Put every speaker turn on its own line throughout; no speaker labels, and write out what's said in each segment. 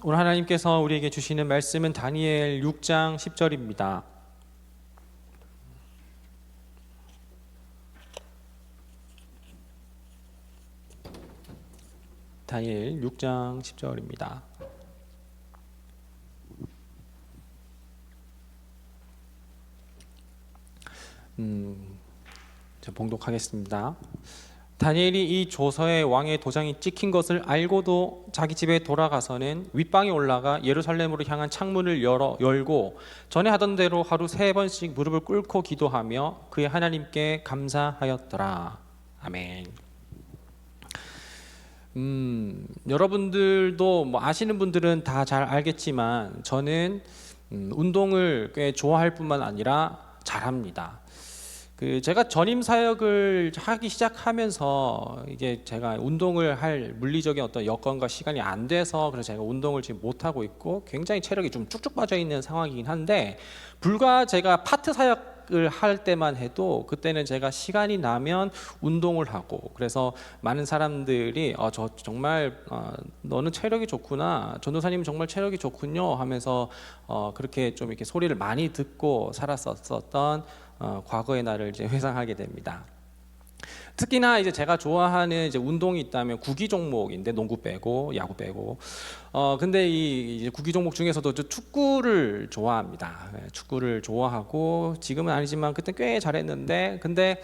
오늘 하나님께서 우리에게 주시는 말씀은 다니엘 6장 10절입니다. 다니엘 6장 10절입니다. 자, 봉독하겠습니다. 다니엘이 이 조서에 왕의 도장이 찍힌 것을 알고도 자기 집에 돌아가서는 윗방에 올라가 예루살렘으로 향한 창문을 열고 전에 하던 대로 하루 3번씩 무릎을 꿇고 기도하며 그의 하나님께 감사하였더라. 아멘. 여러분들도 뭐 아시는 분들은 다 잘 알겠지만 저는 운동을 꽤 좋아할 뿐만 아니라 잘합니다. 제가 전임 사역을 하기 시작하면서 이게 제가 운동을 할 물리적인 어떤 여건과 시간이 안 돼서 그래서 제가 운동을 지금 못 하고 있고 굉장히 체력이 좀 쭉쭉 빠져 있는 상황이긴 한데, 불과 제가 파트 사역을 할 때만 해도 그때는 제가 시간이 나면 운동을 하고, 그래서 많은 사람들이 저 정말 너는 체력이 좋구나, 전도사님 정말 체력이 좋군요 하면서 그렇게 좀 이렇게 소리를 많이 듣고 살았었던 과거의 나를 이제 회상하게 됩니다. 특히나 이제 제가 좋아하는 이제 운동이 있다면 구기 종목인데, 농구 빼고 야구 빼고 근데 이 구기 종목 중에서도 축구를 좋아합니다. 축구를 좋아하고 지금은 아니지만 그때 꽤 잘했는데, 근데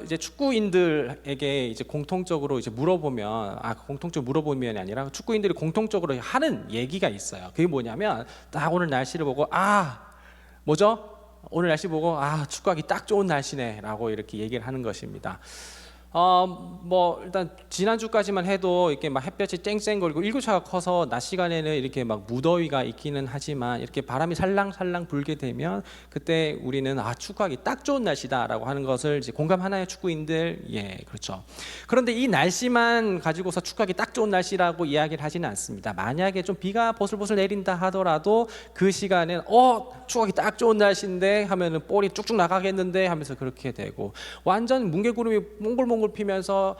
이제 축구인들에게 이제 공통적으로 이제 물어보면, 공통적으로 물어보면이 아니라 축구인들이 공통적으로 하는 얘기가 있어요. 그게 뭐냐면 딱 오늘 날씨를 보고 뭐죠? 오늘 날씨 보고 축구하기 딱 좋은 날씨네 라고 이렇게 얘기를 하는 것입니다. 뭐 일단 지난주까지만 해도 이렇게 막 햇볕이 쨍쨍거리고 일교차가 커서 낮 시간에는 이렇게 막 무더위가 있기는 하지만, 이렇게 바람이 살랑살랑 불게 되면 그때 우리는 축구하기 딱 좋은 날씨다라고 하는 것을 이제 공감하나요, 축구인들? 예, 그렇죠. 그런데 이 날씨만 가지고서 축구하기 딱 좋은 날씨라고 이야기를 하지는 않습니다. 만약에 좀 비가 보슬보슬 내린다 하더라도 그 시간엔 축구하기 딱 좋은 날씨인데 하면은 볼이 쭉쭉 나가겠는데 하면서 그렇게 되고, 완전 뭉게구름이 몽글몽글 피면서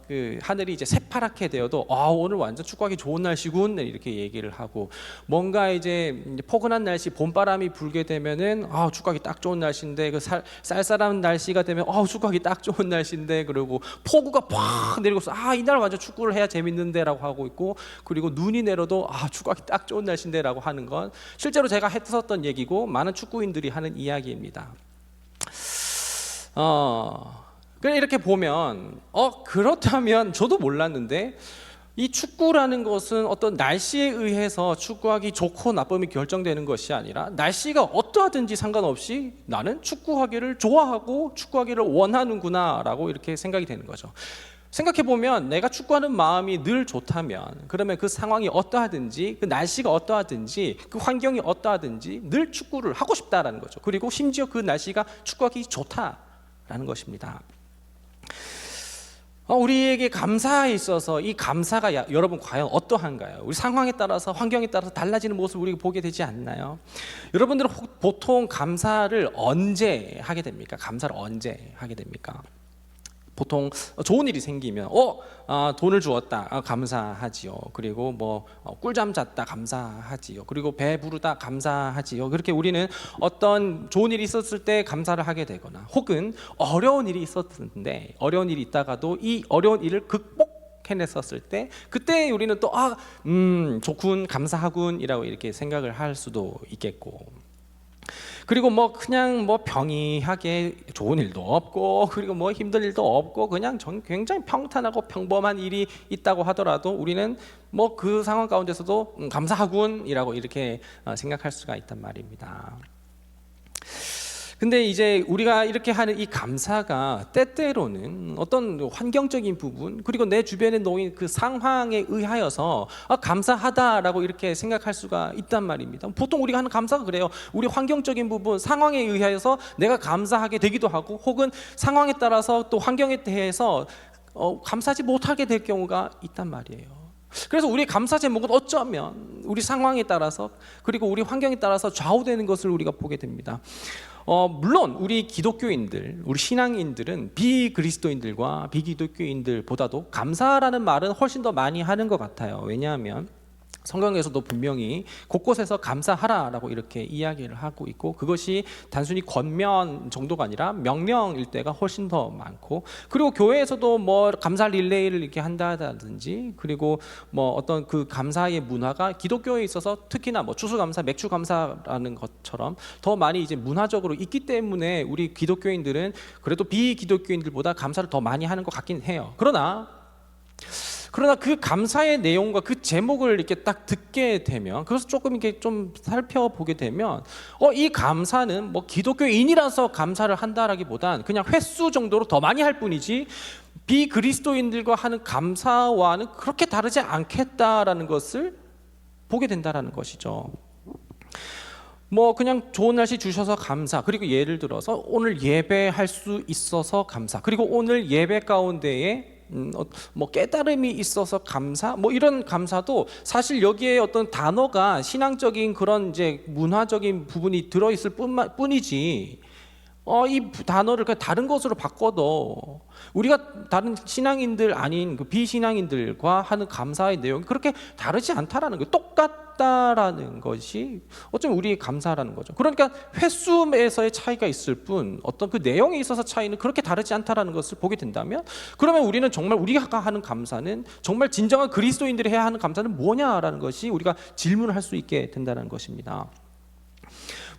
그 하늘이 이제 새파랗게 되어도 오늘 완전 축구하기 좋은 날씨군 이렇게 얘기를 하고, 뭔가 이제 포근한 날씨, 봄바람이 불게 되면은 축구하기 딱 좋은 날씨인데, 그 쌀쌀한 날씨가 되면 축구하기 딱 좋은 날씨인데, 그리고 폭우가 팍 내리고서 이날 완전 축구를 해야 재밌는데라고 하고 있고, 그리고 눈이 내려도 축구하기 딱 좋은 날씨인데라고 하는 건 실제로 제가 했었던 얘기고 많은 축구인들이 하는 이야기입니다. 이렇게 보면 그렇다면 저도 몰랐는데, 이 축구라는 것은 어떤 날씨에 의해서 축구하기 좋고 나쁨이 결정되는 것이 아니라, 날씨가 어떠하든지 상관없이 나는 축구하기를 좋아하고 축구하기를 원하는구나 라고 이렇게 생각이 되는 거죠. 생각해보면 내가 축구하는 마음이 늘 좋다면, 그러면 그 상황이 어떠하든지, 그 날씨가 어떠하든지, 그 환경이 어떠하든지 늘 축구를 하고 싶다라는 거죠. 그리고 심지어 그 날씨가 축구하기 좋다라는 것입니다. 우리에게 감사에 있어서 이 감사가 여러분 과연 어떠한가요? 우리 상황에 따라서, 환경에 따라서 달라지는 모습을 우리가 보게 되지 않나요? 여러분들은 보통 감사를 언제 하게 됩니까? 감사를 언제 하게 됩니까? 보통 좋은 일이 생기면 돈을 주었다 감사하지요. 그리고 뭐 꿀잠 잤다 감사하지요. 그리고 배 부르다 감사하지요. 그렇게 우리는 어떤 좋은 일이 있었을 때 감사를 하게 되거나, 혹은 어려운 일이 있었는데, 어려운 일이 있다가도 이 어려운 일을 해냈었을 때, 그때 우리는 또 좋군, 감사하군 이라고 이렇게 생각을 할 수도 있겠고, 그리고 그냥 평이하게 좋은 일도 없고, 그리고 힘든 일도 없고, 그냥 굉장히 평탄하고 평범한 일이 있다고 하더라도 우리는 그 상황 가운데서도 감사하군이라고 이렇게 생각할 수가 있단 말입니다. 근데 이제 우리가 이렇게 하는 이 감사가 때때로는 어떤 환경적인 부분, 그리고 내 주변에 놓인 그 상황에 의하여서 감사하다라고 이렇게 생각할 수가 있단 말입니다. 보통 우리가 하는 감사가 그래요. 우리 환경적인 부분, 상황에 의하여서 내가 감사하게 되기도 하고, 혹은 상황에 따라서 또 환경에 대해서 감사하지 못하게 될 경우가 있단 말이에요. 그래서 우리의 감사 제목은 어쩌면 우리 상황에 따라서, 그리고 우리 환경에 따라서 좌우되는 것을 우리가 보게 됩니다. 물론 우리 기독교인들, 우리 신앙인들은 비그리스도인들과 비기독교인들보다도 감사라는 말은 훨씬 더 많이 하는 것 같아요. 왜냐하면 성경에서도 분명히 곳곳에서 감사하라라고 이렇게 이야기를 하고 있고, 그것이 단순히 권면 정도가 아니라 명령일 때가 훨씬 더 많고, 그리고 교회에서도 뭐 감사 릴레이를 이렇게 한다든지, 그리고 뭐 어떤 그 감사의 문화가 기독교에 있어서 특히나 뭐 추수감사, 맥주감사라는 것처럼 더 많이 이제 문화적으로 있기 때문에 우리 기독교인들은 그래도 비기독교인들보다 감사를 더 많이 하는 것 같긴 해요. 그러나 그 감사의 내용과 그 제목을 이렇게 딱 듣게 되면, 그래서 조금 이렇게 좀 살펴보게 되면, 이 감사는 뭐 기독교인이라서 감사를 한다라기보단 그냥 횟수 정도로 더 많이 할 뿐이지 비그리스도인들과 하는 감사와는 그렇게 다르지 않겠다라는 것을 보게 된다라는 것이죠. 뭐 그냥 좋은 날씨 주셔서 감사, 그리고 예를 들어서 오늘 예배할 수 있어서 감사, 그리고 오늘 예배 가운데에 뭐 깨달음이 있어서 감사, 뭐 이런 감사도 사실 여기에 어떤 단어가 신앙적인 그런 이제 문화적인 부분이 들어있을 뿐이지, 이 단어를 그냥 다른 것으로 바꿔도 우리가 다른 신앙인들 아닌 그 비신앙인들과 하는 감사의 내용이 그렇게 다르지 않다라는 거예요. 똑같다라는 것이 어쩌면 우리의 감사라는 거죠. 그러니까 횟수에서의 차이가 있을 뿐 어떤 그 내용에 있어서 차이는 그렇게 다르지 않다라는 것을 보게 된다면, 그러면 우리는 정말 우리가 하는 감사는, 정말 진정한 그리스도인들이 해야 하는 감사는 뭐냐라는 것이 우리가 질문을 할 수 있게 된다는 것입니다.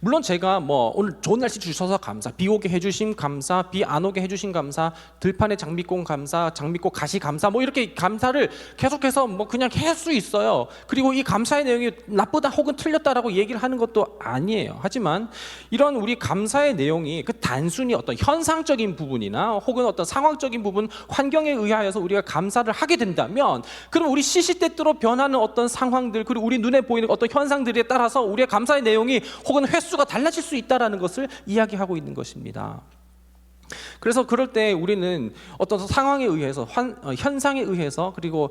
물론 제가 뭐 오늘 좋은 날씨 주셔서 감사, 비 오게 해주신 감사, 비 안 오게 해주신 감사, 들판에 장미꽃 감사, 장미꽃 가시 감사, 뭐 이렇게 감사를 계속해서 뭐 그냥 할 수 있어요. 그리고 이 감사의 내용이 나쁘다 혹은 틀렸다라고 얘기를 하는 것도 아니에요. 하지만 이런 우리 감사의 내용이 그 단순히 어떤 현상적인 부분이나 혹은 어떤 상황적인 부분, 환경에 의하여서 우리가 감사를 하게 된다면, 그럼 우리 시시때때로 변하는 어떤 상황들, 그리고 우리 눈에 보이는 어떤 현상들에 따라서 우리의 감사의 내용이 혹은 횟수가 달라질 수 있다라는 것을 이야기하고 있는 것입니다. 그래서 그럴 때 우리는 어떤 상황에 의해서, 현상에 의해서, 그리고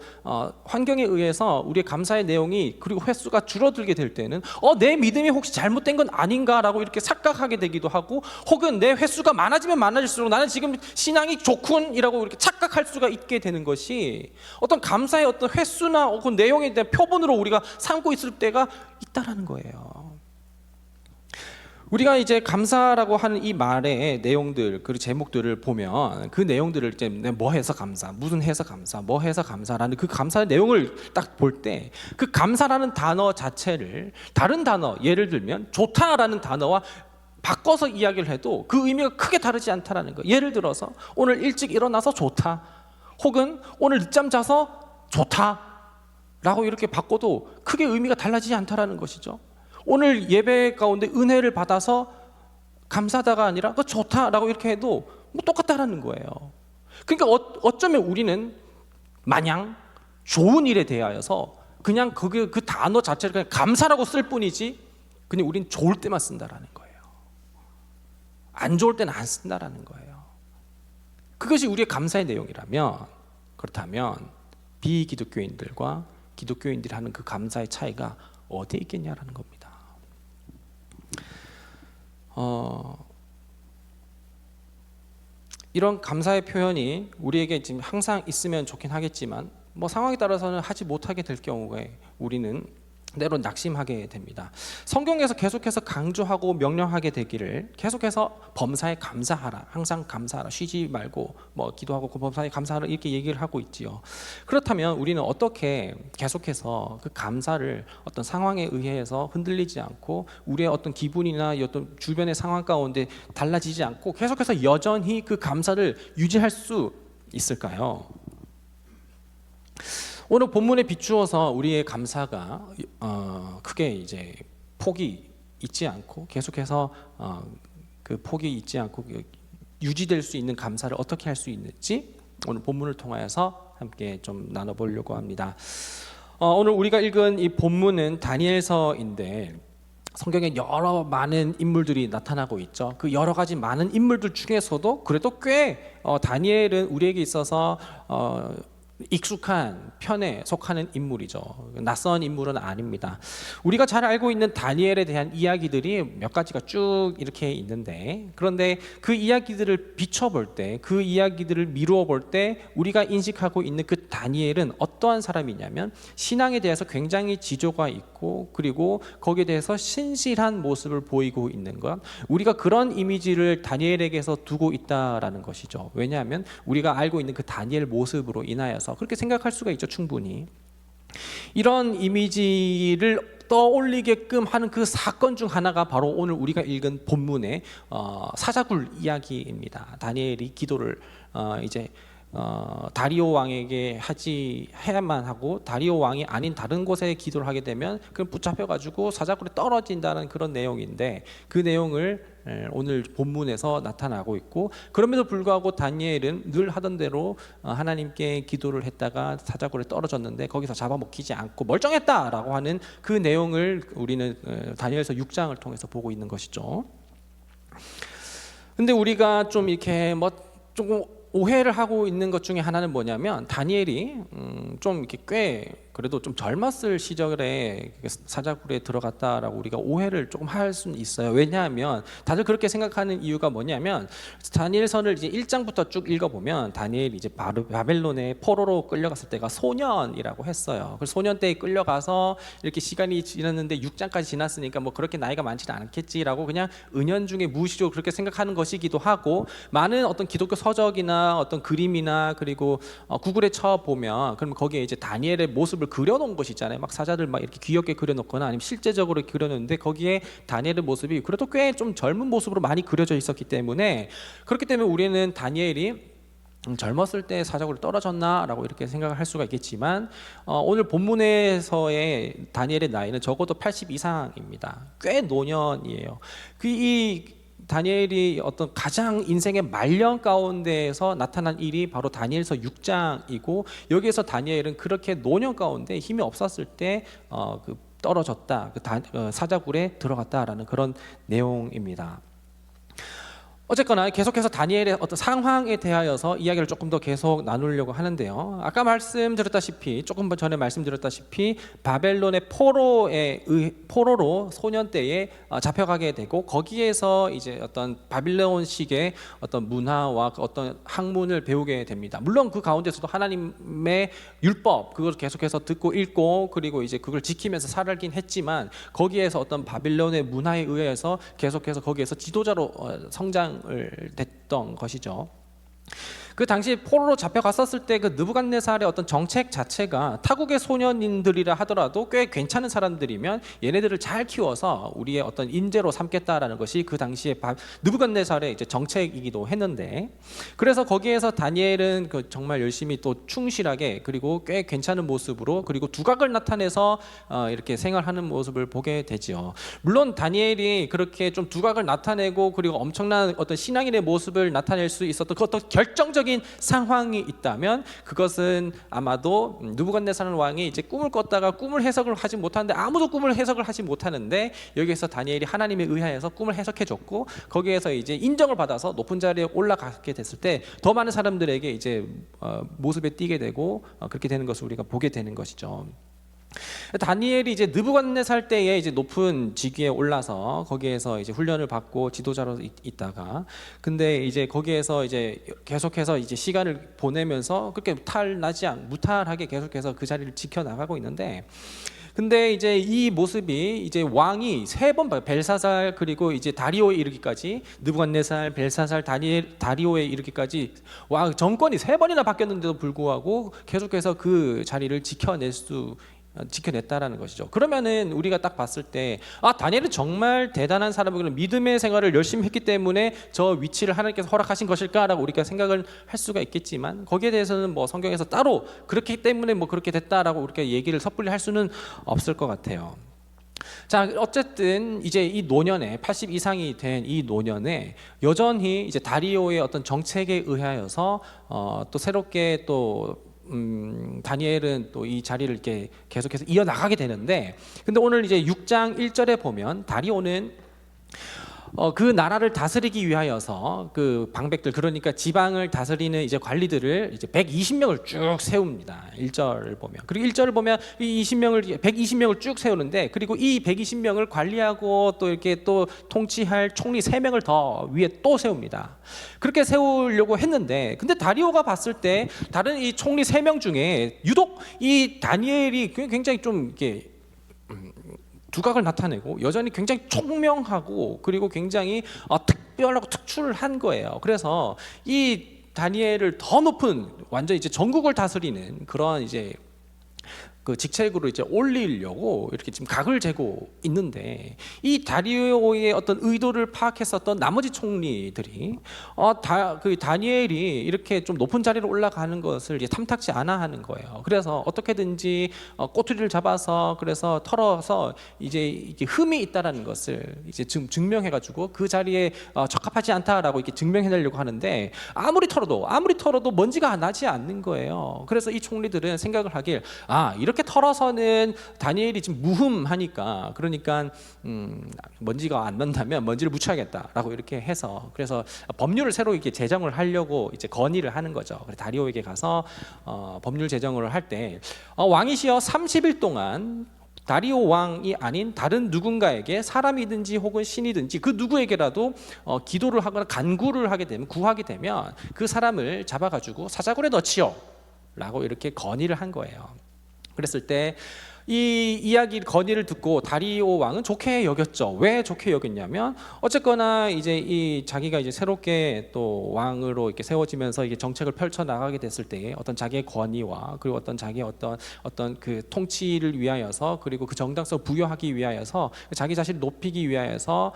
환경에 의해서 우리의 감사의 내용이 그리고 횟수가 줄어들게 될 때는 내 믿음이 혹시 잘못된 건 아닌가라고 이렇게 착각하게 되기도 하고, 혹은 내 횟수가 많아지면 많아질수록 나는 지금 신앙이 좋군이라고 이렇게 착각할 수가 있게 되는 것이, 어떤 감사의 어떤 횟수나 혹은 내용에 대한 표본으로 우리가 삼고 있을 때가 있다라는 거예요. 우리가 이제 감사라고 하는 이 말의 내용들, 그리고 제목들을 보면 그 내용들을 이제 뭐 해서 감사, 무슨 해서 감사, 뭐 해서 감사라는 그 감사의 내용을 딱 볼 때, 그 감사라는 단어 자체를 다른 단어, 예를 들면 좋다라는 단어와 바꿔서 이야기를 해도 그 의미가 크게 다르지 않다라는 거예요. 예를 들어서 오늘 일찍 일어나서 좋다, 혹은 오늘 늦잠 자서 좋다라고 이렇게 바꿔도 크게 의미가 달라지지 않다라는 것이죠. 오늘 예배 가운데 은혜를 받아서 감사하다가 아니라 좋다라고 이렇게 해도 뭐 똑같다라는 거예요. 그러니까 어쩌면 우리는 마냥 좋은 일에 대하여서 그냥 그 단어 자체를 그냥 감사라고 쓸 뿐이지, 그냥 우린 좋을 때만 쓴다라는 거예요. 안 좋을 때는 안 쓴다라는 거예요. 그것이 우리의 감사의 내용이라면, 그렇다면 비기독교인들과 기독교인들이 하는 그 감사의 차이가 어디에 있겠냐라는 겁니다. 이런 감사의 표현이 우리에게 지금 항상 있으면 좋긴 하겠지만, 뭐 상황에 따라서는 하지 못하게 될 경우에 우리는 때로 낙심하게 됩니다. 성경에서 계속해서 강조하고 명령하게 되기를, 계속해서 범사에 감사하라, 항상 감사하라, 쉬지 말고 뭐 기도하고 범사에 감사하라, 이렇게 얘기를 하고 있지요. 그렇다면 우리는 어떻게 계속해서 그 감사를 어떤 상황에 의해서 흔들리지 않고, 우리의 어떤 기분이나 어떤 주변의 상황 가운데 달라지지 않고 계속해서 여전히 그 감사를 유지할 수 있을까요? 오늘 본문에 비추어서 우리의 감사가 크게 이제 폭이 있지 않고, 계속해서 그 폭이 있지 않고 유지될 수 있는 감사를 어떻게 할 수 있는지 오늘 본문을 통하여서 함께 좀 나눠보려고 합니다. 오늘 우리가 읽은 이 본문은 다니엘서인데, 성경에 여러 많은 인물들이 나타나고 있죠. 그 여러 가지 많은 인물들 중에서도 그래도 꽤 다니엘은 우리에게 있어서 익숙한 편에 속하는 인물이죠. 낯선 인물은 아닙니다. 우리가 잘 알고 있는 다니엘에 대한 이야기들이 몇 가지가 쭉 이렇게 있는데, 그런데 그 이야기들을 비춰볼 때, 그 이야기들을 미루어 볼 때 우리가 인식하고 있는 그 다니엘은 어떠한 사람이냐면 신앙에 대해서 굉장히 지조가 있고, 그리고 거기에 대해서 신실한 모습을 보이고 있는 것, 우리가 그런 이미지를 다니엘에게서 두고 있다라는 것이죠. 왜냐하면 우리가 알고 있는 그 다니엘 모습으로 인하여서 그렇게 생각할 수가 있죠. 충분히 이런 이미지를 떠올리게끔 하는 그 사건 중 하나가 바로 오늘 우리가 읽은 본문의 사자굴 이야기입니다. 다니엘이 기도를 이제 다리오 왕에게 해야만 하고, 다리오 왕이 아닌 다른 곳에 기도를 하게 되면 그럼 붙잡혀가지고 사자굴에 떨어진다는 그런 내용인데, 그 내용을 오늘 본문에서 나타나고 있고, 그럼에도 불구하고 다니엘은 늘 하던 대로 하나님께 기도를 했다가 사자굴에 떨어졌는데 거기서 잡아먹히지 않고 멀쩡했다라고 하는 그 내용을 우리는 다니엘서 6장을 통해서 보고 있는 것이죠. 근데 우리가 좀 이렇게 조금 오해를 하고 있는 것 중에 하나는 뭐냐면, 다니엘이 좀 이렇게 꽤 그래도 좀 젊었을 시절에 사자굴에 들어갔다라고 우리가 오해를 조금 할 수는 있어요. 왜냐하면 다들 그렇게 생각하는 이유가 뭐냐면, 다니엘서를 이제 1장부터 쭉 읽어보면 다니엘이 이제 바벨론의 포로로 끌려갔을 때가 소년이라고 했어요. 그래서 소년 때에 끌려가서 이렇게 시간이 지났는데 6장까지 지났으니까 뭐 그렇게 나이가 많지는 않겠지라고 그냥 은연중에 무의식적으로 그렇게 생각하는 것이기도 하고, 많은 어떤 기독교 서적이나 어떤 그림이나 그리고 구글에 쳐보면 그럼 거기에 이제 다니엘의 모습을 그려놓은 것이 있잖아요. 막 사자들 막 이렇게 귀엽게 그려놓거나 아니면 실제적으로 그려놓는데, 거기에 다니엘의 모습이 그래도 꽤 좀 젊은 모습으로 많이 그려져 있었기 때문에, 그렇기 때문에 우리는 다니엘이 젊었을 때 사자굴에 떨어졌나라고 이렇게 생각을 할 수가 있겠지만, 오늘 본문에서의 다니엘의 나이는 적어도 80 이상입니다. 꽤 노년이에요. 이 다니엘이 어떤 가장 인생의 말년 가운데에서 나타난 일이 바로 다니엘서 6장이고, 여기에서 다니엘은 그렇게 노년 가운데 힘이 없었을 때 떨어졌다, 사자굴에 들어갔다라는 그런 내용입니다. 어쨌거나 계속해서 다니엘의 어떤 상황에 대하여서 이야기를 조금 더 계속 나누려고 하는데요. 아까 말씀드렸다시피, 조금 전에 말씀드렸다시피 바벨론의 포로로 소년 때에 잡혀가게 되고, 거기에서 이제 어떤 바빌론식의 어떤 문화와 어떤 학문을 배우게 됩니다. 물론 그 가운데서도 하나님의 율법 그걸 계속해서 듣고 읽고, 그리고 이제 그걸 지키면서 살긴 했지만, 거기에서 어떤 바빌론의 문화에 의해서 계속해서 거기에서 지도자로 성장 됐던 것이죠. 그 당시 포로로 잡혀갔었을 때 그 느부갓네살의 어떤 정책 자체가 타국의 소년인들이라 하더라도 꽤 괜찮은 사람들이면 얘네들을 잘 키워서 우리의 어떤 인재로 삼겠다라는 것이 그 당시에 느부갓네살의 이제 정책이기도 했는데, 그래서 거기에서 다니엘은 정말 열심히 또 충실하게, 그리고 꽤 괜찮은 모습으로, 그리고 두각을 나타내서 이렇게 생활하는 모습을 보게 되죠. 물론 다니엘이 그렇게 좀 두각을 나타내고 그리고 엄청난 어떤 신앙인의 모습을 나타낼 수 있었던 그 어떤 결정적인 상황이 있다면, 그것은 아마도 느부갓네살 왕이 이제 꿈을 꿨다가 꿈을 해석을 하지 못하는데, 아무도 꿈을 해석을 하지 못하는데 여기에서 다니엘이 하나님에 의하여서 꿈을 해석해줬고, 거기에서 이제 인정을 받아서 높은 자리에 올라가게 됐을 때 더 많은 사람들에게 이제 모습에 띄게 되고 그렇게 되는 것을 우리가 보게 되는 것이죠. 다니엘이 이제 느부갓네살 때에 이제 높은 직위에 올라서 거기에서 이제 훈련을 받고 지도자로 있다가, 근데 이제 거기에서 이제 계속해서 이제 시간을 보내면서 그렇게 무탈하게 계속해서 그 자리를 지켜나가고 있는데, 근데 이제 이 모습이 이제 왕이 3번 벨사살 그리고 이제 다리오에 이르기까지, 느부갓네살, 벨사살, 다리오에 이르기까지 왕 정권이 3번이나 바뀌었는데도 불구하고 계속해서 그 자리를 지켜냈다라는 것이죠. 그러면은 우리가 딱 봤을 때, 다니엘은 정말 대단한 사람이고 믿음의 생활을 열심히 했기 때문에 저 위치를 하나님께서 허락하신 것일까라고 우리가 생각을 할 수가 있겠지만, 거기에 대해서는 뭐 성경에서 따로 그렇기 때문에 뭐 그렇게 됐다라고 우리가 얘기를 섣불리 할 수는 없을 것 같아요. 자, 어쨌든 이제 이 노년에 80 이상이 된 이 노년에 여전히 이제 다리오의 어떤 정책에 의하여서 또 새롭게 또 다니엘은 또 이 자리를 이렇게 계속해서 이어나가게 되는데, 근데 오늘 이제 6장 1절에 보면 다리오는 그 나라를 다스리기 위하여서 그 방백들, 그러니까 지방을 다스리는 이제 관리들을 이제 120명을 쭉 세웁니다. 1절을 보면. 그리고 1절을 보면 이 120명을 쭉 세우는데, 그리고 이 120명을 관리하고 또 이렇게 또 통치할 총리 3명을 더 위에 또 세웁니다. 그렇게 세우려고 했는데, 근데 다리오가 봤을 때 다른 이 총리 3명 중에 유독 이 다니엘이 굉장히 좀 이렇게 두각을 나타내고 여전히 굉장히 총명하고 그리고 굉장히 특별하고 특출한 거예요. 그래서 이 다니엘을 더 높은, 완전 이제 전국을 다스리는 그런 이제 그 직책으로 이제 올리려고 이렇게 지금 각을 재고 있는데, 이 다리오의 어떤 의도를 파악했었던 나머지 총리들이 그 다니엘이 이렇게 좀 높은 자리로 올라가는 것을 이제 탐탁지 않아 하는 거예요. 그래서 어떻게든지 꼬투리를 잡아서 그래서 털어서 이제 이게 흠이 있다라는 것을 이제 증명해가지고 그 자리에 적합하지 않다라고 이렇게 증명해내려고 하는데, 아무리 털어도 먼지가 나지 않는 거예요. 그래서 이 총리들은 생각을 하길, 이렇게 털어서는 다니엘이 지금 무흠하니까, 그러니까 먼지가 안 난다면 먼지를 묻혀야겠다라고 이렇게 해서, 그래서 법률을 새로 이렇게 제정을 하려고 이제 건의를 하는 거죠. 그래서 다리오에게 가서 법률 제정을 할 때 왕이시여 30일 동안 다리오 왕이 아닌 다른 누군가에게, 사람이든지 혹은 신이든지 그 누구에게라도 기도를 하거나 간구를 하게 되면, 구하게 되면 그 사람을 잡아가지고 사자굴에 넣지요 라고 이렇게 건의를 한 거예요. 그랬을 때 이 이야기 건의를 듣고 다리오 왕은 좋게 여겼죠. 왜 좋게 여겼냐면, 어쨌거나 이제 이 자기가 이제 새롭게 또 왕으로 이렇게 세워지면서 이게 정책을 펼쳐 나가게 됐을 때 어떤 자기의 권위와 그리고 어떤 자기의 어떤 그 통치를 위하여서, 그리고 그 정당성을 부여하기 위하여서, 자기 자신을 높이기 위하여서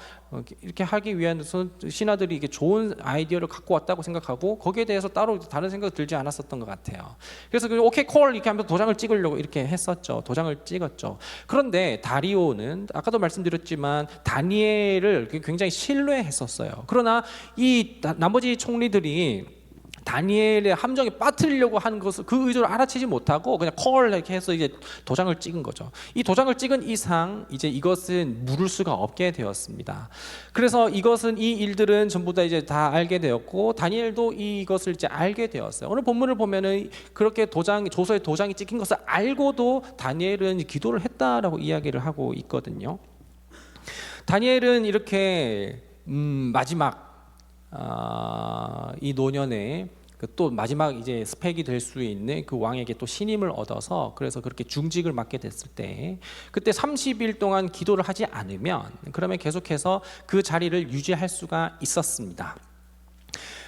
이렇게 하기 위해서 신하들이 이게 좋은 아이디어를 갖고 왔다고 생각하고, 거기에 대해서 따로 다른 생각 들지 않았었던 것 같아요. 그래서 오케이 콜 이렇게 하면서 도장을 찍으려고 이렇게 했었죠. 도장을 찍었죠. 그런데 다리오는 아까도 말씀드렸지만 다니엘을 굉장히 신뢰했었어요. 그러나 이 나머지 총리들이 다니엘의 함정에 빠뜨리려고 하는 것을, 그 의도를 알아채지 못하고 그냥 콜 이렇게 해서 이제 도장을 찍은 거죠. 이 도장을 찍은 이상 이제 이것은 물을 수가 없게 되었습니다. 그래서 이것은, 이 일들은 전부 다 이제 다 알게 되었고, 다니엘도 이것을 이제 알게 되었어요. 오늘 본문을 보면은 그렇게 조서에 도장이 찍힌 것을 알고도 다니엘은 기도를 했다라고 이야기를 하고 있거든요. 다니엘은 이렇게 마지막 이 노년에 또 마지막 이제 스펙이 될 수 있는 그 왕에게 또 신임을 얻어서, 그래서 그렇게 중직을 맡게 됐을 때, 그때 30일 동안 기도를 하지 않으면 그러면 계속해서 그 자리를 유지할 수가 있었습니다.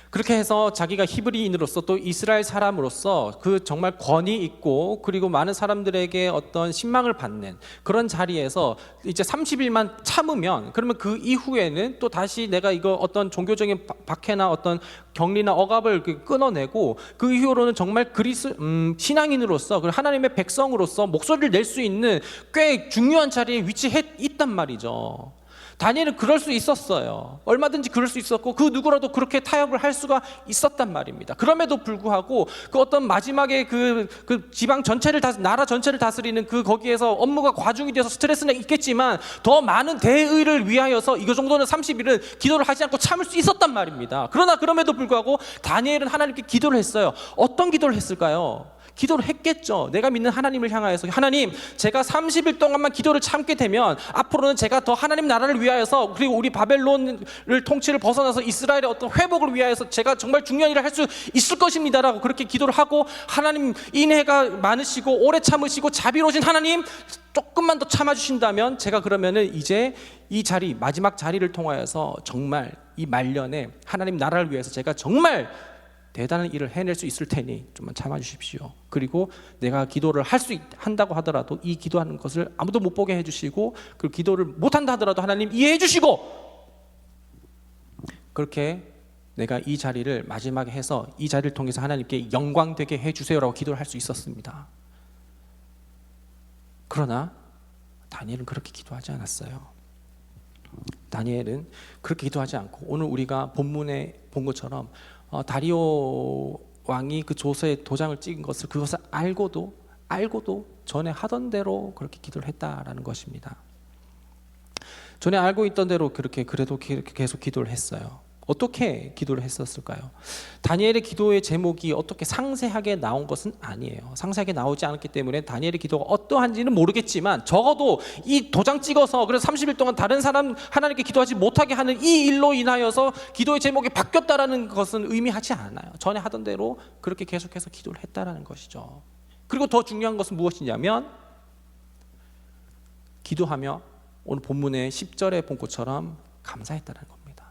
그렇게 해서 자기가 히브리인으로서 또 이스라엘 사람으로서 그 정말 권위 있고 그리고 많은 사람들에게 어떤 신망을 받는 그런 자리에서 이제 30일만 참으면, 그러면 그 이후에는 또 다시 내가 이거 어떤 종교적인 박해나 어떤 격리나 억압을 끊어내고, 그 이후로는 정말 신앙인으로서, 하나님의 백성으로서 목소리를 낼 수 있는 꽤 중요한 자리에 위치해 있단 말이죠. 다니엘은 그럴 수 있었어요. 얼마든지 그럴 수 있었고, 그 누구라도 그렇게 타협을 할 수가 있었단 말입니다. 그럼에도 불구하고 그 어떤 마지막에 그 지방 전체를 나라 전체를 다스리는 거기에서 업무가 과중이 돼서 스트레스는 있겠지만, 더 많은 대의를 위하여서 이거 정도는 30일은 기도를 하지 않고 참을 수 있었단 말입니다. 그러나 그럼에도 불구하고 다니엘은 하나님께 기도를 했어요. 어떤 기도를 했을까요? 기도를 했겠죠. 내가 믿는 하나님을 향하여서, 하나님, 제가 30일 동안만 기도를 참게 되면 앞으로는 제가 더 하나님 나라를 위하여서, 그리고 우리 바벨론을 통치를 벗어나서 이스라엘의 어떤 회복을 위하여서 제가 정말 중요한 일을 할 수 있을 것입니다라고 그렇게 기도를 하고, 하나님 인애가 많으시고 오래 참으시고 자비로우신 하나님, 조금만 더 참아주신다면 제가 그러면은 이제 이 자리, 마지막 자리를 통하여서 정말 이 말년에 하나님 나라를 위해서 제가 정말 대단한 일을 해낼 수 있을 테니 좀만 참아주십시오. 그리고 내가 기도를 한다고 하더라도 이 기도하는 것을 아무도 못 보게 해주시고, 그 기도를 못한다 하더라도 하나님 이해해 주시고, 그렇게 내가 이 자리를 마지막에 해서 이 자리를 통해서 하나님께 영광되게 해주세요라고 기도를 할 수 있었습니다. 그러나 다니엘은 그렇게 기도하지 않았어요. 다니엘은 그렇게 기도하지 않고, 오늘 우리가 본문에 본 것처럼 다리오 왕이 그 조서에 도장을 찍은 것을, 그것을 알고도 전에 하던 대로 그렇게 기도를 했다라는 것입니다. 전에 알고 있던 대로 그래도 계속 기도를 했어요. 어떻게 기도를 했었을까요? 다니엘의 기도의 제목이 어떻게 상세하게 나온 것은 아니에요. 상세하게 나오지 않았기 때문에 다니엘의 기도가 어떠한지는 모르겠지만 적어도 이 도장 찍어서 그래서 30일 동안 다른 사람 하나님께 기도하지 못하게 하는 이 일로 인하여서 기도의 제목이 바뀌었다라는 것은 의미하지 않아요. 전에 하던 대로 그렇게 계속해서 기도를 했다라는 것이죠. 그리고 더 중요한 것은 무엇이냐면 기도하며 오늘 본문의 10절에 본 것처럼 감사했다는 겁니다.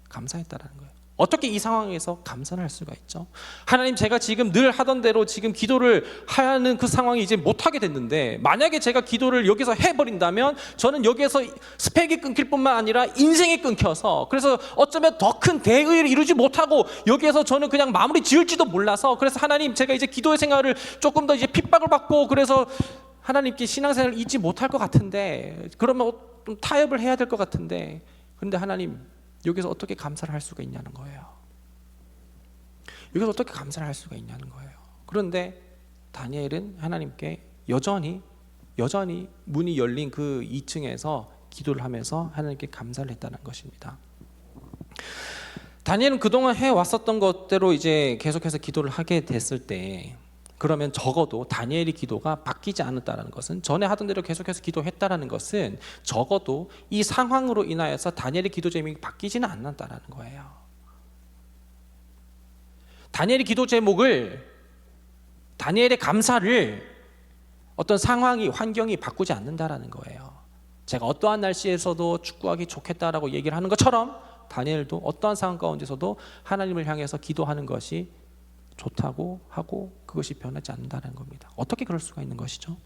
감사했다라는 거예요. 어떻게 이 상황에서 감사를 할 수가 있죠? 하나님, 제가 지금 늘 하던 대로 지금 기도를 하는 그 상황이 이제 못하게 됐는데 만약에 제가 기도를 여기서 해버린다면 저는 여기에서 스펙이 끊길 뿐만 아니라 인생이 끊겨서 그래서 어쩌면 더 큰 대의를 이루지 못하고 여기에서 저는 그냥 마무리 지을지도 몰라서 그래서 하나님, 제가 이제 기도의 생활을 조금 더 이제 핍박을 받고 그래서 하나님께 신앙생활을 잊지 못할 것 같은데 그러면 좀 타협을 해야 될 것 같은데 그런데 하나님, 여기서 어떻게 감사를 할 수가 있냐는 거예요. 여기서 어떻게 감사를 할 수가 있냐는 거예요. 그런데 다니엘은 하나님께 여전히 문이 열린 그 2층에서 기도를 하면서 하나님께 감사를 했다는 것입니다. 다니엘은 그동안 해왔었던 것대로 이제 계속해서 기도를 하게 됐을 때 그러면 적어도 다니엘의 기도가 바뀌지 않았다는 것은 전에 하던 대로 계속해서 기도했다는 것은 적어도 이 상황으로 인하여서 다니엘의 기도 제목이 바뀌지는 않았다는 거예요. 다니엘의 기도 제목을 다니엘의 감사를 어떤 상황이 환경이 바꾸지 않는다라는 거예요. 제가 어떠한 날씨에서도 축구하기 좋겠다라고 얘기를 하는 것처럼 다니엘도 어떠한 상황 가운데서도 하나님을 향해서 기도하는 것이 좋다고 하고 그것이 변하지 않는다는 겁니다. 어떻게 그럴 수가 있는 것이죠?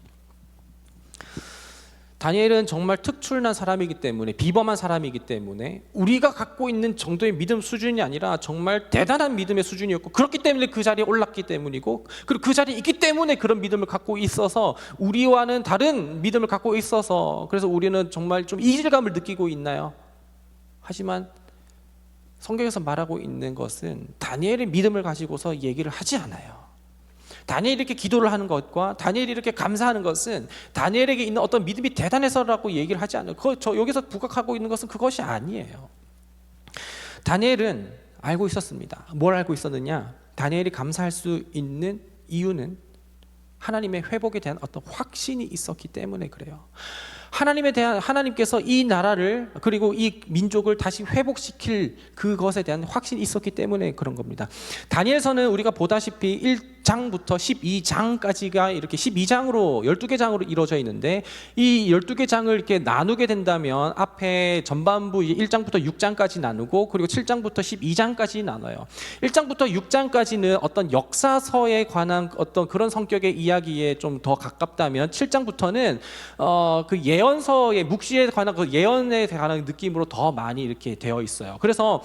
다니엘은 정말 특출난 사람이기 때문에 비범한 사람이기 때문에 우리가 갖고 있는 정도의 믿음 수준이 아니라 정말 대단한 믿음의 수준이었고 그렇기 때문에 그 자리에 올랐기 때문이고 그리고 그 자리에 있기 때문에 그런 믿음을 갖고 있어서 우리와는 다른 믿음을 갖고 있어서 그래서 우리는 정말 좀 이질감을 느끼고 있나요? 하지만 성경에서 말하고 있는 것은 다니엘의 믿음을 가지고서 얘기를 하지 않아요. 다니엘이 이렇게 기도를 하는 것과 다니엘이 이렇게 감사하는 것은 다니엘에게 있는 어떤 믿음이 대단해서라고 얘기를 하지 않아요. 저 여기서 부각하고 있는 것은 그것이 아니에요. 다니엘은 알고 있었습니다. 뭘 알고 있었느냐? 다니엘이 감사할 수 있는 이유는 하나님의 회복에 대한 어떤 확신이 있었기 때문에 그래요. 하나님께서 이 나라를 그리고 이 민족을 다시 회복시킬 그것에 대한 확신이 있었기 때문에 그런 겁니다. 다니엘서는 우리가 보다시피 1장부터 12장까지가 이렇게 12장으로 12개 장으로 이루어져 있는데 이 12개 장을 이렇게 나누게 된다면 앞에 전반부 1장부터 6장까지 나누고 그리고 7장부터 12장까지 나눠요. 1장부터 6장까지는 어떤 역사서에 관한 어떤 그런 성격의 이야기에 좀 더 가깝다면 7장부터는 그 예언서의 묵시에 관한 그 예언에 관한 느낌으로 더 많이 이렇게 되어 있어요. 그래서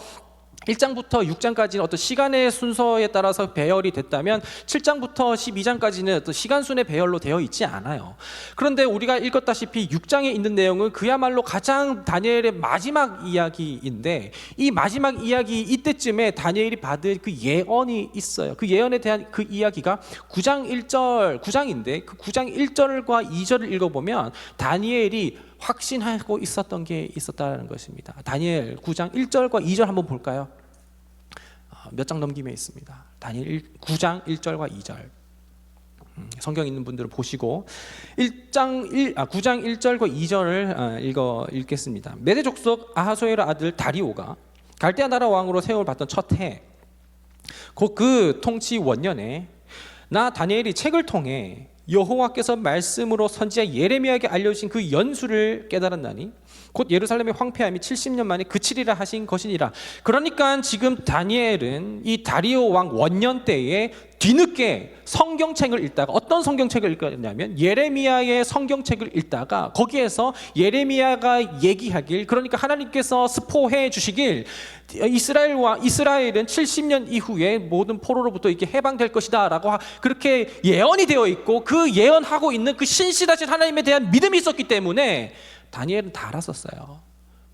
1장부터 6장까지는 어떤 시간의 순서에 따라서 배열이 됐다면 7장부터 12장까지는 어떤 시간순의 배열로 되어 있지 않아요. 그런데 우리가 읽었다시피 6장에 있는 내용은 그야말로 가장 다니엘의 마지막 이야기인데 이 마지막 이야기 이때쯤에 다니엘이 받은 그 예언이 있어요. 그 예언에 대한 그 이야기가 9장인데 그 9장 1절과 2절을 읽어보면 다니엘이 확신하고 있었던 게 있었다는 것입니다. 다니엘 9장 1절과 2절 한번 볼까요? 몇 장 넘김에 있습니다. 다니엘 9장 1절과 2절 성경 있는 분들은 보시고 9장 1절과 2절을 읽겠습니다. 메대 족속 아하수에로 아들 다리오가 갈대아 나라 왕으로 세움을 받던 첫 해 곧 그 통치 원년에 나 다니엘이 책을 통해 여호와께서 말씀으로 선지자 예레미야에게 알려주신 그 연수를 깨달았나니 곧 예루살렘의 황폐함이 70년 만에 그치리라 하신 것이니라. 그러니까 지금 다니엘은 이 다리오 왕 원년 때에 뒤늦게 성경책을 읽다가 어떤 성경책을 읽었냐면 예레미야의 성경책을 읽다가 거기에서 예레미야가 얘기하길 그러니까 하나님께서 스포해 주시길 이스라엘은 70년 이후에 모든 포로로부터 이렇게 해방될 것이다 라고 그렇게 예언이 되어 있고 그 예언하고 있는 그 신실하신 하나님에 대한 믿음이 있었기 때문에 다니엘은 다 알았었어요.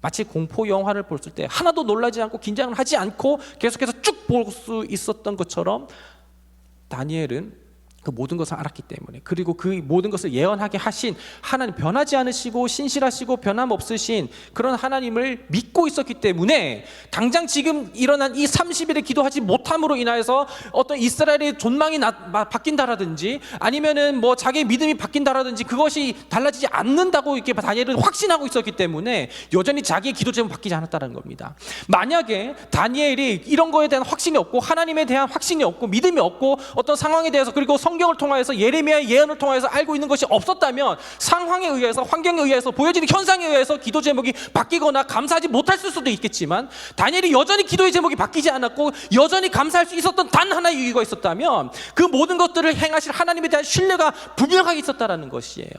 마치 공포 영화를 볼 때 하나도 놀라지 않고 긴장을 하지 않고 계속해서 쭉 볼 수 있었던 것처럼 다니엘은 그 모든 것을 알았기 때문에, 그리고 그 모든 것을 예언하게 하신 하나님, 변하지 않으시고 신실하시고 변함없으신 그런 하나님을 믿고 있었기 때문에 당장 지금 일어난 이 30일에 기도하지 못함으로 인하여서 어떤 이스라엘의 존망이 바뀐다라든지 아니면은 뭐 자기의 믿음이 바뀐다라든지 그것이 달라지지 않는다고 이렇게 다니엘은 확신하고 있었기 때문에 여전히 자기의 기도 제목 바뀌지 않았다는 겁니다. 만약에 다니엘이 이런 거에 대한 확신이 없고 하나님에 대한 확신이 없고 믿음이 없고 어떤 상황에 대해서, 그리고 성경을 통하여서 예레미야의 예언을 통하여서 알고 있는 것이 없었다면 상황에 의해서, 환경에 의해서, 보여지는 현상에 의해서 기도 제목이 바뀌거나 감사하지 못했을 수도 있겠지만, 다니엘이 여전히 기도의 제목이 바뀌지 않았고 여전히 감사할 수 있었던 단 하나의 이유가 있었다면 그 모든 것들을 행하실 하나님에 대한 신뢰가 분명하게 있었다라는 것이에요.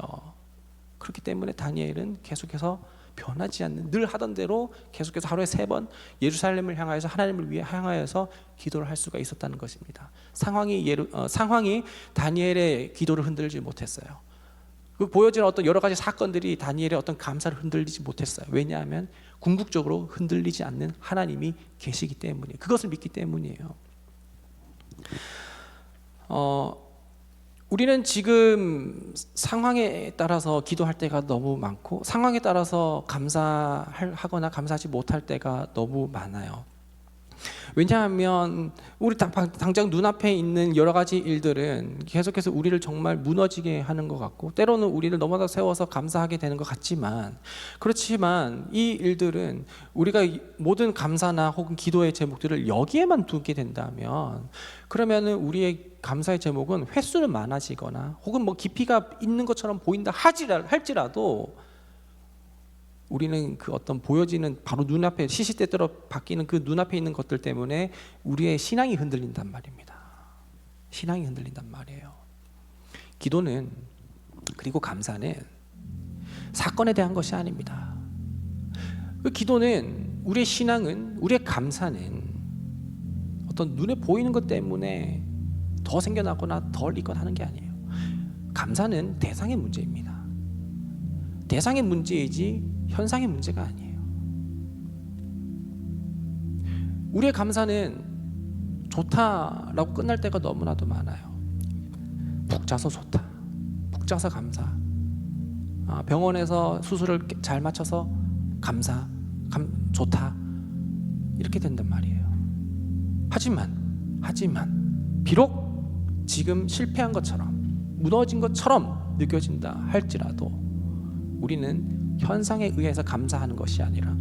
그렇기 때문에 다니엘은 계속해서 변하지 않는, 늘 하던 대로 계속해서 하루에 3번 예루살렘을 향하여서 하나님을 위해 향하여서 기도를 할 수가 있었다는 것입니다. 상황이 다니엘의 기도를 흔들지 못했어요. 그 보여지는 어떤 여러 가지 사건들이 다니엘의 어떤 감사를 흔들리지 못했어요. 왜냐하면 궁극적으로 흔들리지 않는 하나님이 계시기 때문에, 그것을 믿기 때문이에요. 우리는 지금 상황에 따라서 기도할 때가 너무 많고 상황에 따라서 감사하거나 감사하지 못할 때가 너무 많아요. 왜냐하면 우리 당장 눈앞에 있는 여러 가지 일들은 계속해서 우리를 정말 무너지게 하는 것 같고 때로는 우리를 넘어다 세워서 감사하게 되는 것 같지만, 그렇지만 이 일들은 우리가 모든 감사나 혹은 기도의 제목들을 여기에만 두게 된다면, 그러면은 우리의 감사의 제목은 횟수는 많아지거나 혹은 뭐 깊이가 있는 것처럼 보인다 할지라도 우리는 그 어떤 보여지는 바로 눈앞에 시시때때로 바뀌는 그 눈앞에 있는 것들 때문에 우리의 신앙이 흔들린단 말입니다. 신앙이 흔들린단 말이에요. 기도는, 그리고 감사는 사건에 대한 것이 아닙니다. 그 기도는, 우리의 신앙은, 우리의 감사는 어떤 눈에 보이는 것 때문에 더 생겨나거나 덜 있거나 하는 게 아니에요. 감사는 대상의 문제입니다. 대상의 문제이지 현상의 문제가 아니에요. 우리의 감사는 좋다라고 끝날 때가 너무나도 많아요. 푹 자서 좋다, 푹 자서 감사, 병원에서 수술을 잘 맞춰서 감사, 좋다, 이렇게 된단 말이에요. 하지만 비록 지금 실패한 것처럼 무너진 것처럼 느껴진다 할지라도 우리는 현상에 의해서 감사하는 것이 아니라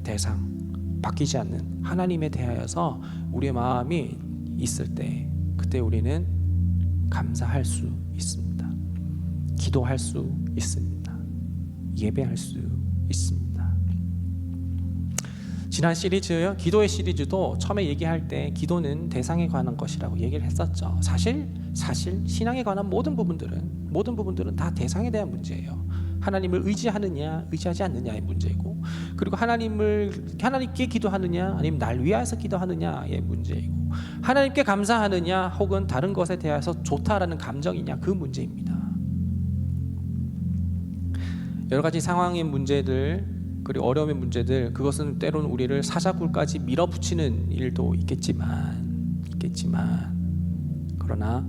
대상, 바뀌지 않는 하나님에 대하여서 우리의 마음이 있을 때, 그때 우리는 감사할 수 있습니다. 기도할 수 있습니다. 예배할 수 있습니다. 지난 시리즈요, 기도의 시리즈도 처음에 얘기할 때 기도는 대상에 관한 것이라고 얘기를 했었죠. 사실 신앙에 관한 모든 부분들은 다 대상에 대한 문제예요. 하나님을 의지하느냐 의지하지 않느냐의 문제이고, 그리고 하나님께 기도하느냐 아니면 날 위하여서 기도하느냐의 문제이고, 하나님께 감사하느냐 혹은 다른 것에 대해서 좋다라는 감정이냐, 그 문제입니다. 여러 가지 상황의 문제들, 그리고 어려움의 문제들, 그것은 때로는 우리를 사자굴까지 밀어붙이는 일도 있겠지만 그러나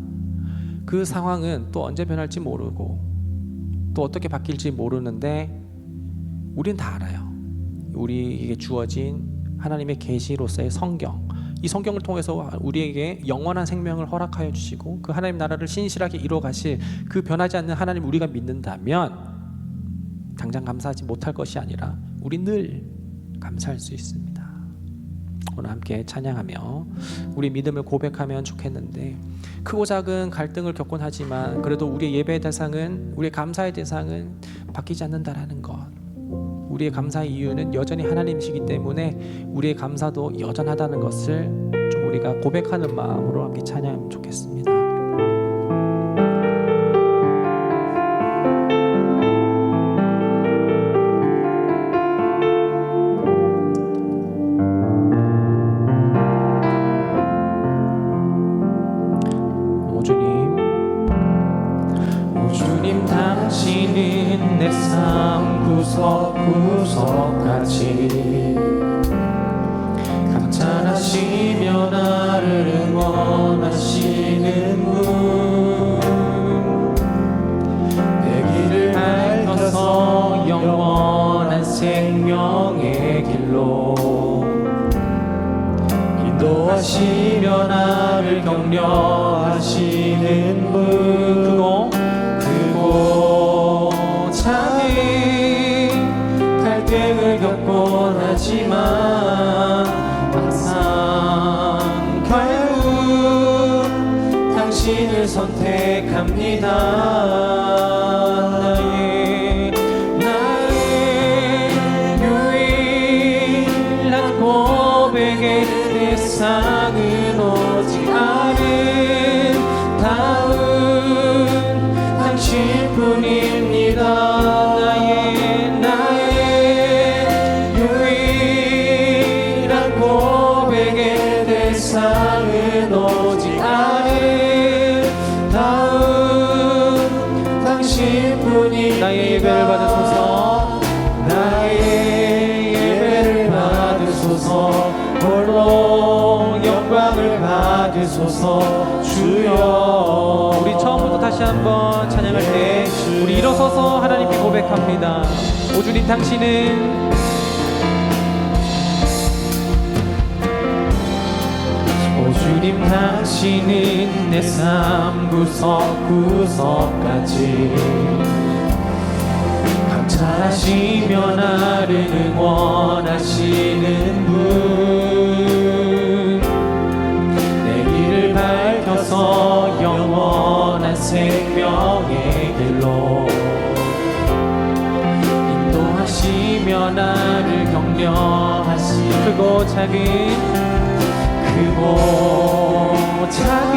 그 상황은 또 언제 변할지 모르고 또 어떻게 바뀔지 모르는데 우리는 다 알아요. 우리에게 주어진 하나님의 계시로서의 성경, 이 성경을 통해서 우리에게 영원한 생명을 허락하여 주시고 그 하나님 나라를 신실하게 이루어 가실 그 변하지 않는 하나님 우리가 믿는다면 당장 감사하지 못할 것이 아니라 우리 늘 감사할 수 있습니다. 오늘 함께 찬양하며 우리 믿음을 고백하면 좋겠는데, 크고 작은 갈등을 겪곤 하지만 그래도 우리의 예배의 대상은, 우리의 감사의 대상은 바뀌지 않는다라는 것, 우리의 감사의 이유는 여전히 하나님이시기 때문에 우리의 감사도 여전하다는 것을 좀 우리가 고백하는 마음으로 함께 찬양하면 좋겠습니다.
당신은 내 삶 구석구석까지 감탄하시며 나를 응원하시는 분, 길로 인도하시며 나를 격려하시는 분 크고 작은 갈등을 겪곤 하지만 항상 결국 당신을 선택합니다. 나의 유일한 고백의 대상은 오직 아름다운 당신뿐입니다. 나의 유일한 고백의 대상은 오직 아름다운 당신뿐입니다.
나의 예배를 받으소서.
나의 예배를 받으소서. 홀로 영광을 받으소서. 주여.
우리 처음부터 다시 한번 찬양할 때 우리 일어서서 하나님께 고백합니다. 오 주님, 당신은
오 주님, 당신은 내 삶 구석구석까지 감찰하시며 나를 응원하시는 분, 내 길을 밝혀서 영원한 생명의 길로 인도하시며 나를 격려하시는
크고 작은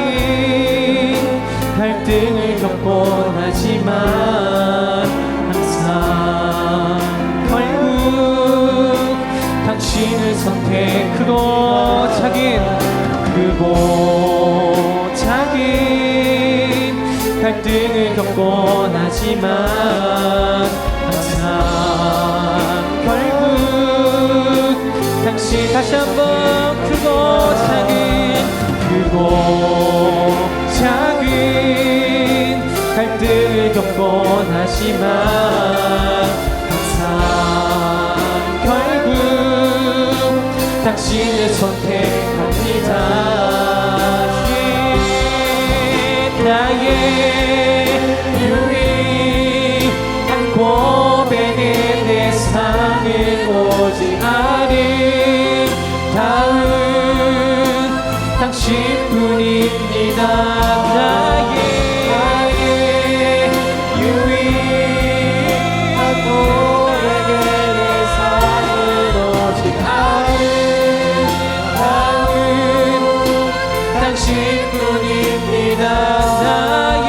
갈등을 겪곤 하지만 항상 결국 당신을 선택.
크고
작은 갈등을 겪곤 하지만 항상 결국 당신.
다시 한번 크고
작은 갈등을 겪곤 하지만 항상 결국 당신을 선택합니다. 나의 유일한 고백의 대상은 오직 아름다운 당신뿐입니다. 나의 유일한 고백의 대상은 오직 아름다운 당신뿐입니다. 나의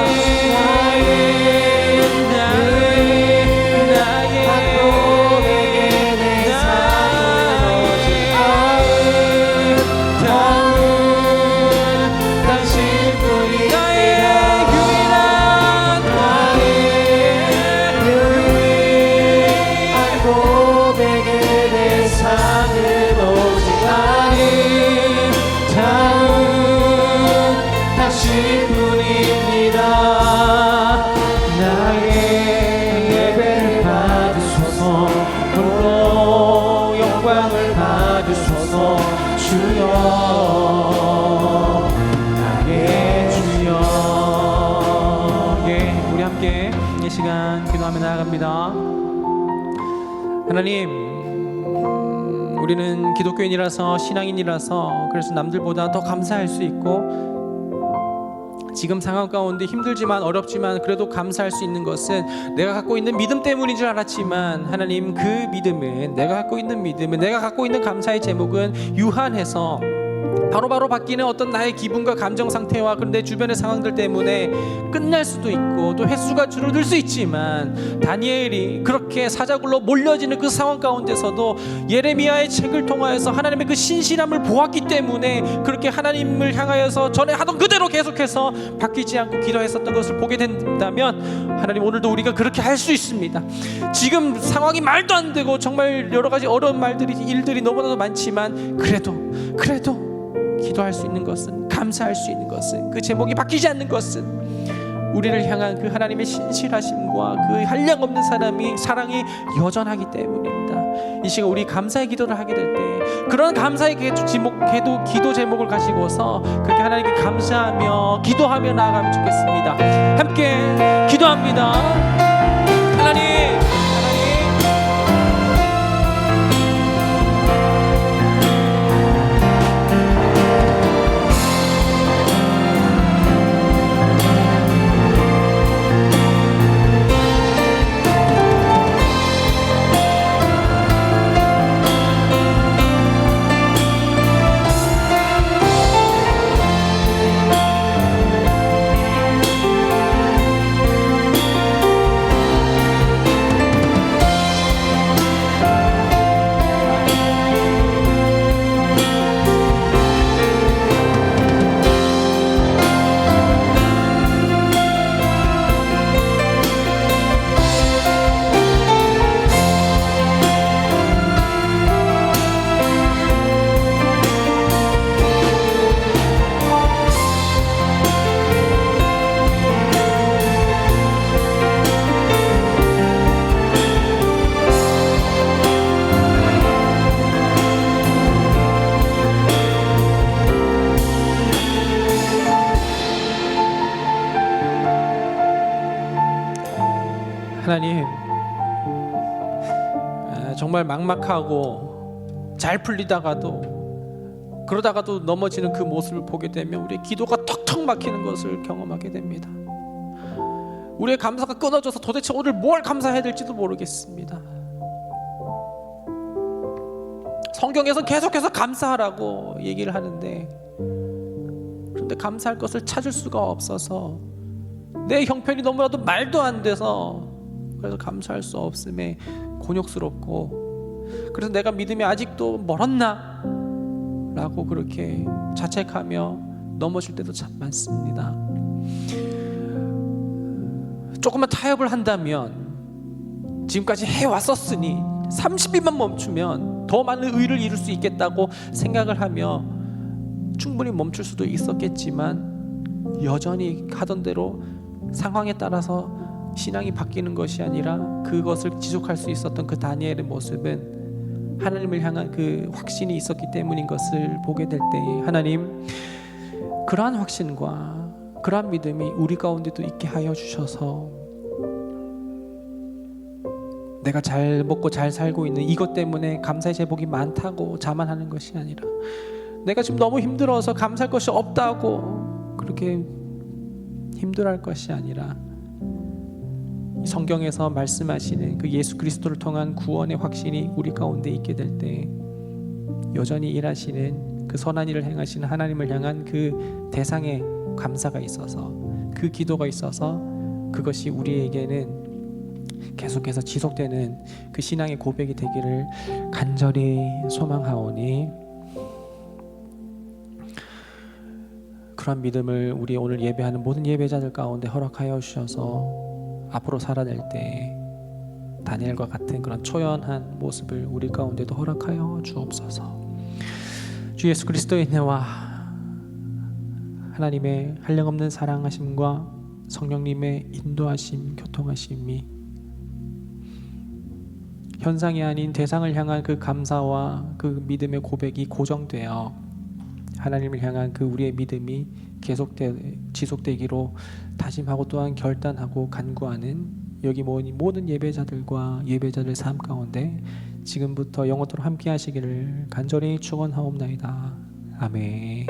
고백의 대상은 오직 아름다운 당신뿐입니다. 유일한 고백의 대상은 오직 아름다운 당신뿐입니다. 나의 예배를 받으소서. 홀로 영광을 받으소서. 주여, 나의 주여.
예, 우리 함께 이 시간 기도하며 나아갑니다. 하나님, 우리는 기독교인이라서 신앙인이라서 그래서 남들보다 더 감사할 수 있고 지금 상황 가운데 힘들지만 어렵지만 그래도 감사할 수 있는 것은 내가 갖고 있는 믿음 때문인 줄 알았지만 하나님, 그 믿음은 내가 갖고 있는 믿음은 내가 갖고 있는 감사의 제목은 유한해서 바로바로 바뀌는 어떤 나의 기분과 감정 상태와 그런 내 주변의 상황들 때문에 끝날 수도 있고 또 횟수가 줄어들 수 있지만 다니엘이 그렇게 사자굴로 몰려지는 그 상황 가운데서도 예레미야의 책을 통하여서 하나님의 그 신실함을 보았기 때문에 그렇게 하나님을 향하여서 전에 하던 그대로 계속해서 바뀌지 않고 기도했었던 것을 보게 된다면 하나님, 오늘도 우리가 그렇게 할 수 있습니다. 지금 상황이 말도 안 되고 정말 여러 가지 어려운 일들이 너무나도 많지만 그래도 기도할 수 있는 것은, 감사할 수 있는 것은, 그 제목이 바뀌지 않는 것은 우리를 향한 그 하나님의 신실하심과 그 한량없는 사랑이 여전하기 때문입니다. 이 시간 우리 감사의 기도를 하게 될 때 그런 감사의 기도 제목을 가지고서 그렇게 하나님께 감사하며 기도하며 나아가면 좋겠습니다. 함께 기도합니다. 하나님 하나님, 정말 막막하고 잘 풀리다가도 그러다가도 넘어지는 그 모습을 보게 되면 우리의 기도가 턱턱 막히는 것을 경험하게 됩니다. 우리의 감사가 끊어져서 도대체 오늘 뭘 감사해야 될지도 모르겠습니다. 성경에서 계속해서 감사하라고 얘기를 하는데 그런데 감사할 것을 찾을 수가 없어서 내 형편이 너무나도 말도 안 돼서 그래서 감사할 수 없음에 곤욕스럽고 그래서 내가 믿음이 아직도 멀었나? 라고 그렇게 자책하며 넘어질 때도 참 많습니다. 조금만 타협을 한다면 지금까지 해왔었으니 30일만 멈추면 더 많은 의를 이룰 수 있겠다고 생각을 하며 충분히 멈출 수도 있었겠지만 여전히 하던 대로 상황에 따라서 신앙이 바뀌는 것이 아니라 그것을 지속할 수 있었던 그 다니엘의 모습은 하나님을 향한 그 확신이 있었기 때문인 것을 보게 될 때에 하나님 그러한 확신과 그러한 믿음이 우리 가운데도 있게 하여 주셔서 내가 잘 먹고 잘 살고 있는 이것 때문에 감사의 제목이 많다고 자만하는 것이 아니라 내가 지금 너무 힘들어서 감사할 것이 없다고 그렇게 힘들어할 것이 아니라 성경에서 말씀하시는 그 예수 그리스도를 통한 구원의 확신이 우리 가운데 있게 될 때 여전히 일하시는 그 선한 일을 행하시는 하나님을 향한 그 대상에 감사가 있어서 그 기도가 있어서 그것이 우리에게는 계속해서 지속되는 그 신앙의 고백이 되기를 간절히 소망하오니 그런 믿음을 우리 오늘 예배하는 모든 예배자들 가운데 허락하여 주셔서 앞으로 살아낼 때 다니엘과 같은 그런 초연한 모습을 우리 가운데도 허락하여 주옵소서. 주 예수 그리스도의 은혜와 하나님의 한량없는 사랑하심과 성령님의 인도하심, 교통하심이 현상이 아닌 대상을 향한 그 감사와 그 믿음의 고백이 고정되어 하나님을 향한 그 우리의 믿음이 지속되기로 다짐하고 또한 결단하고 간구하는 여기 모인 모든 예배자들과 예배자들의 삶 가운데 지금부터 영원토록 함께 하시기를 간절히 축원하옵나이다. 아멘.